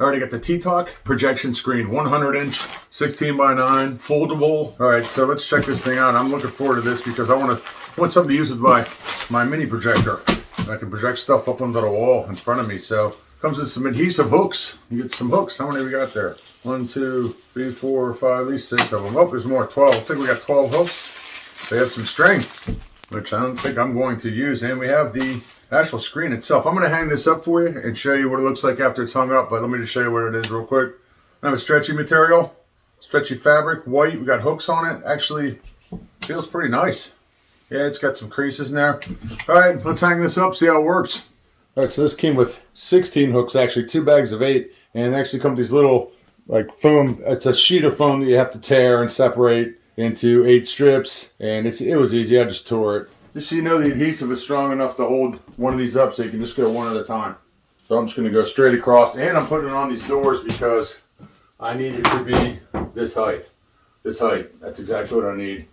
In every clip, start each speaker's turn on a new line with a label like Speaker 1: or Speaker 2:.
Speaker 1: All right, I got the T-Talk projection screen, 100-inch, 16:9, foldable. All right, so let's check this thing out. I'm looking forward to this because I want something to use with my mini projector. I can project stuff up onto the wall in front of me. So comes with some adhesive hooks. You get some hooks. How many we got there? 1, 2, 3, 4, 5, at least 6 of them. Oh, there's more. 12. Looks like we got 12 hooks. They have some string, which I don't think I'm going to use. And we have the actual screen itself. I'm going to hang this up for you and show you what it looks like after it's hung up, but let me just show you what it is real quick. I have a stretchy material, stretchy fabric, white. We got hooks on it. Actually feels pretty nice. Yeah, it's got some creases in there. All right, let's hang this up, see how it works. All right, so this came with 16 hooks, actually 2 bags of 8, and it actually comes with these little like foam. It's a sheet of foam that you have to tear and separate into 8 strips, and it was easy. I just tore it. Just so you know, the adhesive is strong enough to hold one of these up, so you can just go one at a time. So I'm just going to go straight across, and I'm putting it on these doors because I need it to be this height. This height. That's exactly what I need.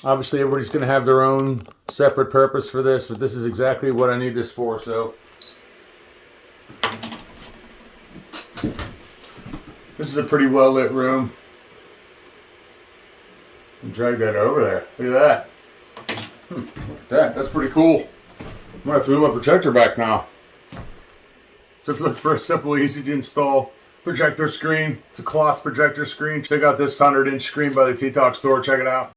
Speaker 1: Obviously, everybody's going to have their own separate purpose for this, but this is exactly what I need this for. So this is a pretty well lit room. Drag that over there. Look at that. Look at that. That's pretty cool. I'm going to have to move my projector back now. So if you look for a simple, easy to install projector screen, it's a cloth projector screen. Check out this 100-inch screen by the T-Talk store. Check it out.